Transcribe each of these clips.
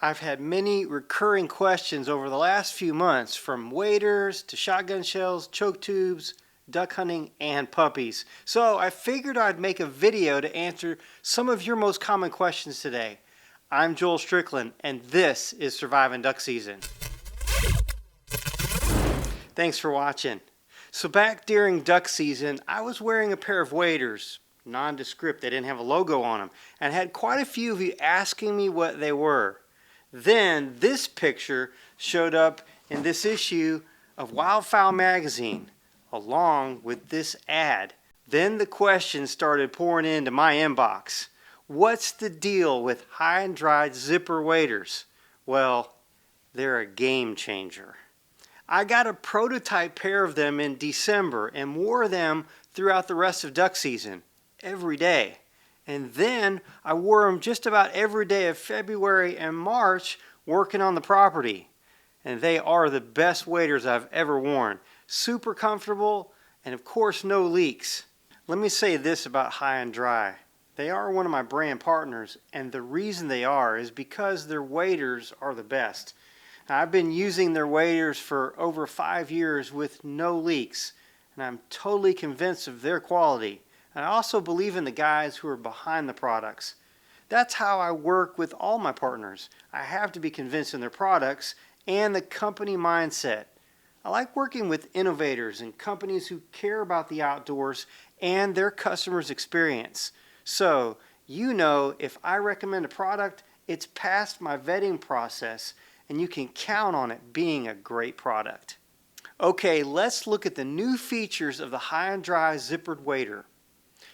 I've had many recurring questions over the last few months, from waders to shotgun shells, choke tubes, duck hunting, and puppies. So I figured I'd make a video to answer some of your most common questions today. I'm Joel Strickland, and this is Surviving Duck Season. Thanks for watching. So back during duck season, I was wearing a pair of waders, nondescript. They didn't have a logo on them, and had quite a few of you asking me what they were. Then this picture showed up in this issue of Wildfowl magazine, along with this ad. Then the questions started pouring into my inbox. What's the deal with high and dry zipper waders? Well, they're a game changer. I got a prototype pair of them in December and wore them throughout the rest of duck season, every day. And then I wore them just about every day of February and March working on the property. And they are the best waders I've ever worn. Super comfortable, and of course no leaks. Let me say this about High and Dry. They are one of my brand partners, and the reason they are is because their waders are the best. Now, I've been using their waders for over 5 years with no leaks, and I'm totally convinced of their quality. And I also believe in the guys who are behind the products. That's how I work with all my partners. I have to be convinced in their products and the company mindset. I like working with innovators and companies who care about the outdoors and their customers' experience. So, you know, if I recommend a product, it's passed my vetting process, and you can count on it being a great product. Okay, let's look at the new features of the High and Dry zippered wader.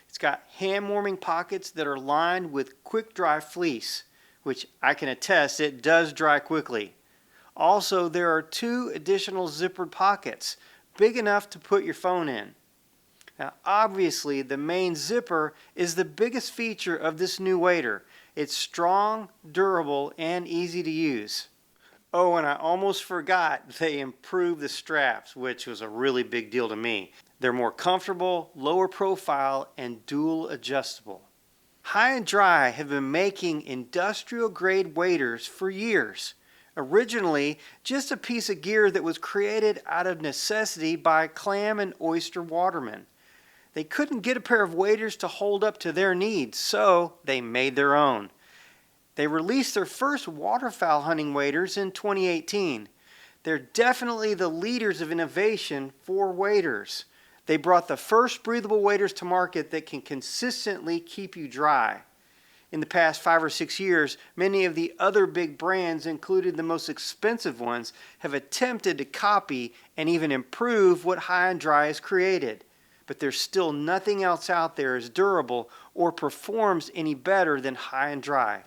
It's got hand-warming pockets that are lined with quick-dry fleece, which I can attest it does dry quickly. Also, there are 2 additional zippered pockets, big enough to put your phone in. Now, obviously, the main zipper is the biggest feature of this new wader. It's strong, durable, and easy to use. Oh, and I almost forgot, they improved the straps, which was a really big deal to me. They're more comfortable, lower profile, and dual adjustable. High and Dry have been making industrial grade waders for years. Originally, just a piece of gear that was created out of necessity by clam and oyster watermen. They couldn't get a pair of waders to hold up to their needs, so they made their own. They released their first waterfowl hunting waders in 2018. They're definitely the leaders of innovation for waders. They brought the first breathable waders to market that can consistently keep you dry. In the past 5 or 6 years, many of the other big brands, including the most expensive ones, have attempted to copy and even improve what High and Dry has created. But there's still nothing else out there as durable or performs any better than High and Dry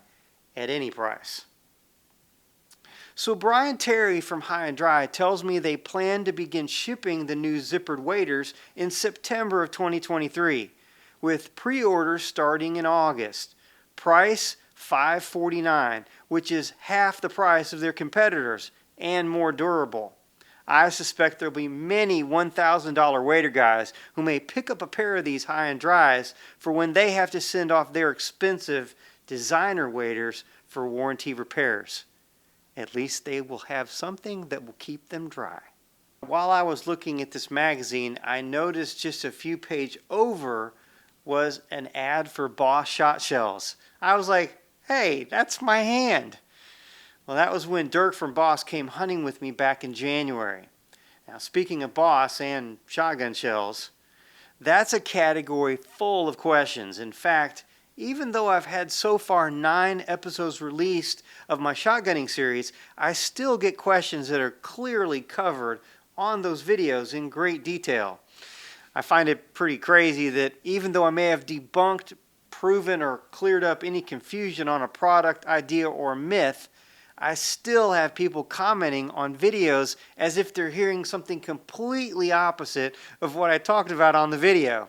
at any price. So Brian Terry from High and Dry tells me they plan to begin shipping the new zippered waders in September of 2023, with pre-orders starting in August. Price $549, which is half the price of their competitors and more durable. I suspect there'll be many $1,000 wader guys who may pick up a pair of these High and Dries for when they have to send off their expensive designer waders for warranty repairs. At least they will have something that will keep them dry. While I was looking at this magazine, I noticed just a few pages over was an ad for Boss shot shells. I was like, hey, that's my hand. Well, that was when Dirk from Boss came hunting with me back in January. Now, speaking of Boss and shotgun shells, that's a category full of questions. In fact, even though I've had so far 9 episodes released of my shotgunning series, I still get questions that are clearly covered on those videos in great detail. I find it pretty crazy that even though I may have debunked, proven, or cleared up any confusion on a product, idea, or myth, I still have people commenting on videos as if they're hearing something completely opposite of what I talked about on the video.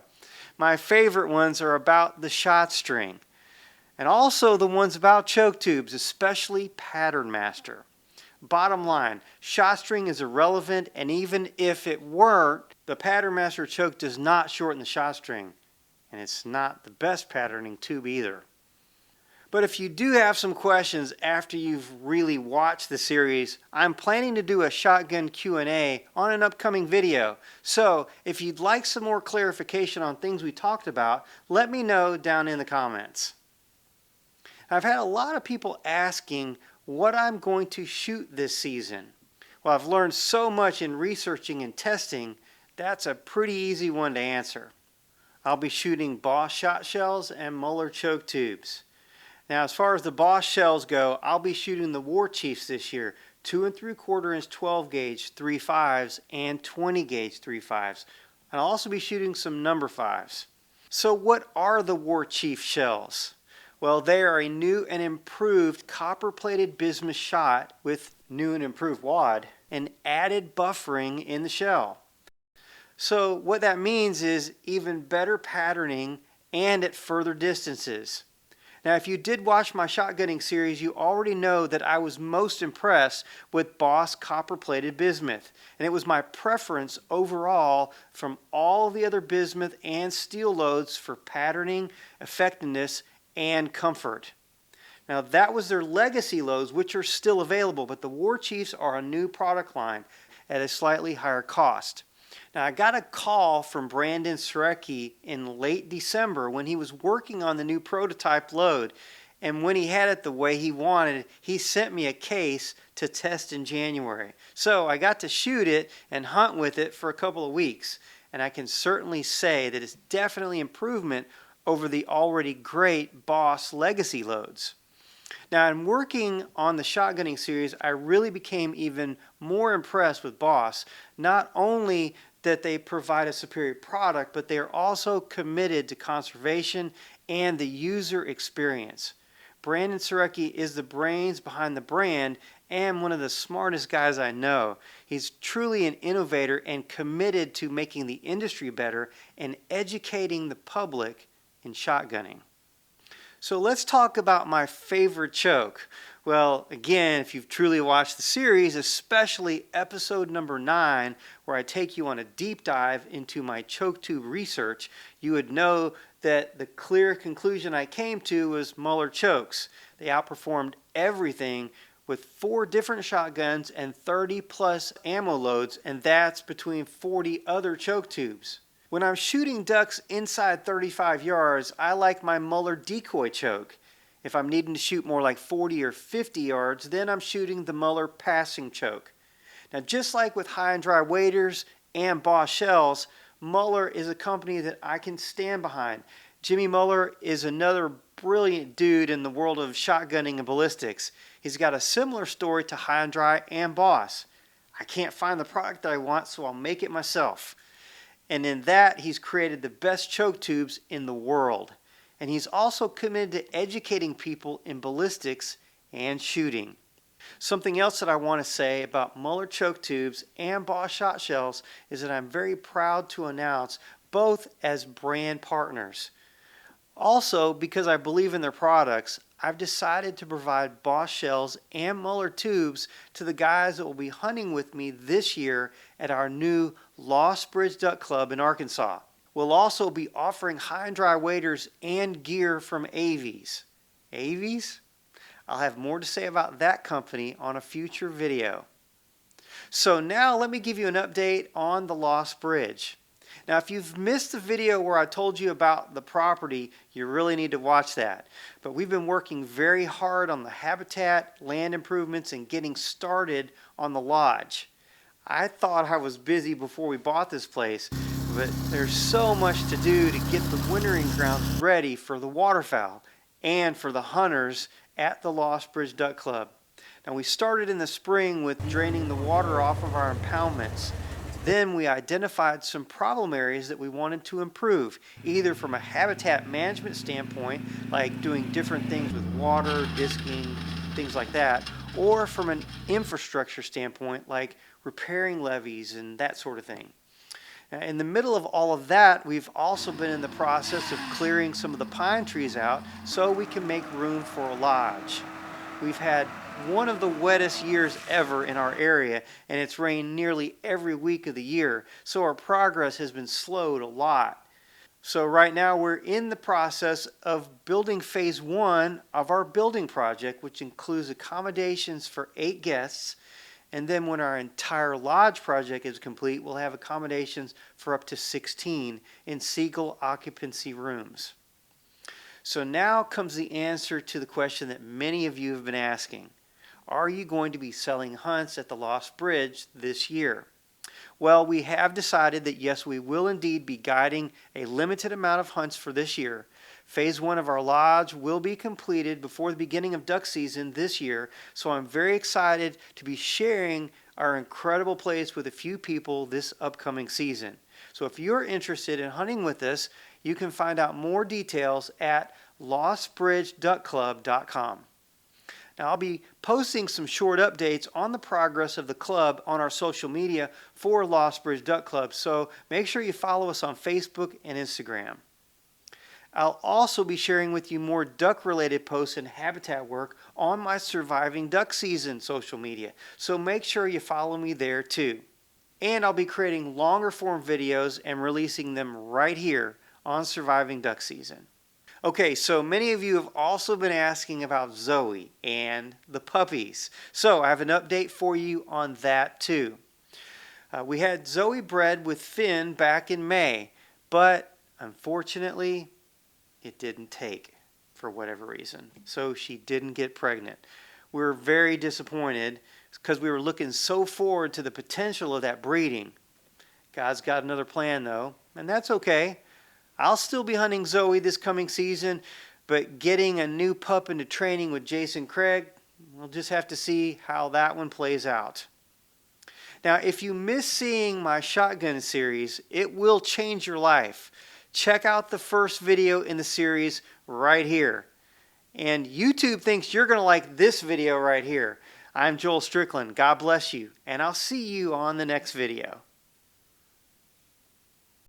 My favorite ones are about the shot string, and also the ones about choke tubes, especially Pattern Master. Bottom line, shot string is irrelevant, and even if it weren't, the Pattern Master choke does not shorten the shot string, and it's not the best patterning tube either. But if you do have some questions after you've really watched the series, I'm planning to do a shotgun Q&A on an upcoming video. So if you'd like some more clarification on things we talked about, let me know down in the comments. I've had a lot of people asking what I'm going to shoot this season. Well, I've learned so much in researching and testing, that's a pretty easy one to answer. I'll be shooting Boss shot shells and Muller choke tubes. Now, as far as the Boss shells go, I'll be shooting the War Chiefs this year, 2 3/4 inch 12 gauge 3.5s and 20 gauge 3.5s. And I'll also be shooting some number 5s. So what are the War Chief shells? Well, they are a new and improved copper-plated bismuth shot with new and improved wad and added buffering in the shell. So what that means is even better patterning and at further distances. Now, if you did watch my shotgunning series, you already know that I was most impressed with Boss copper-plated bismuth, and it was my preference overall from all the other bismuth and steel loads for patterning, effectiveness, and comfort. Now, that was their legacy loads, which are still available, but the War Chiefs are a new product line at a slightly higher cost. Now, I got a call from Brandon Surecki in late December when he was working on the new prototype load. And when he had it the way he wanted, he sent me a case to test in January. So I got to shoot it and hunt with it for a couple of weeks. And I can certainly say that it's definitely improvement over the already great Boss legacy loads. Now, in working on the shotgunning series, I really became even more impressed with Boss. Not only that they provide a superior product, but they are also committed to conservation and the user experience. Brandon Surecki is the brains behind the brand and one of the smartest guys I know. He's truly an innovator and committed to making the industry better and educating the public in shotgunning. So let's talk about my favorite choke. Well, again, if you've truly watched the series, especially episode number 9, where I take you on a deep dive into my choke tube research, you would know that the clear conclusion I came to was Muller chokes. They outperformed everything with 4 different shotguns and 30 plus ammo loads, and that's between 40 other choke tubes. When I'm shooting ducks inside 35 yards, I like my Muller decoy choke. If I'm needing to shoot more like 40 or 50 yards, then I'm shooting the Muller passing choke. Now, just like with high and dry waders and Boss shells, Muller is a company that I can stand behind. Jimmy Muller is another brilliant dude in the world of shotgunning and ballistics. He's got a similar story to high and dry and Boss. I can't find the product that I want, so I'll make it myself. And in that, he's created the best choke tubes in the world. And he's also committed to educating people in ballistics and shooting. Something else that I want to say about Muller choke tubes and Boss shot shells is that I'm very proud to announce both as brand partners. Also, because I believe in their products, I've decided to provide Boss shells and Muller tubes to the guys that will be hunting with me this year at our new Lost Bridge Duck Club in Arkansas. We'll also be offering high and dry waders and gear from Avies. Avies? I'll have more to say about that company on a future video. So now let me give you an update on the Lost Bridge. Now, if you've missed the video where I told you about the property, you really need to watch that. But we've been working very hard on the habitat, land improvements, and getting started on the lodge. I thought I was busy before we bought this place, but there's so much to do to get the wintering grounds ready for the waterfowl and for the hunters at the Lost Bridge Duck Club. Now, we started in the spring with draining the water off of our impoundments. Then we identified some problem areas that we wanted to improve, either from a habitat management standpoint, like doing different things with water, disking, things like that, or from an infrastructure standpoint, like repairing levees and that sort of thing. In the middle of all of that, we've also been in the process of clearing some of the pine trees out so we can make room for a lodge. We've had one of the wettest years ever in our area, and it's rained nearly every week of the year, so our progress has been slowed a lot. So right now we're in the process of building phase 1 of our building project, which includes accommodations for 8 guests. And then when our entire lodge project is complete, we'll have accommodations for up to 16 in single occupancy rooms. So now comes the answer to the question that many of you have been asking. Are you going to be selling hunts at the Lost Bridge this year? Well, we have decided that yes, we will indeed be guiding a limited amount of hunts for this year. Phase 1 of our lodge will be completed before the beginning of duck season this year, so I'm very excited to be sharing our incredible place with a few people this upcoming season. So if you're interested in hunting with us, you can find out more details at lostbridgeduckclub.com. Now, I'll be posting some short updates on the progress of the club on our social media for Lost Bridge Duck Club, so make sure you follow us on Facebook and Instagram. I'll also be sharing with you more duck-related posts and habitat work on my Surviving Duck Season social media, so make sure you follow me there too. And I'll be creating longer form videos and releasing them right here on Surviving Duck Season. Okay, so many of you have also been asking about Zoe and the puppies. So I have an update for you on that too. We had Zoe bred with Finn back in May, but unfortunately it didn't take for whatever reason. So she didn't get pregnant. We were very disappointed because we were looking so forward to the potential of that breeding. God's got another plan though, and that's okay. I'll still be hunting Zoe this coming season, but getting a new pup into training with Jason Craig, we'll just have to see how that one plays out. Now, if you miss seeing my shotgun series, it will change your life. Check out the first video in the series right here. And YouTube thinks you're going to like this video right here. I'm Joel Strickland. God bless you, and I'll see you on the next video.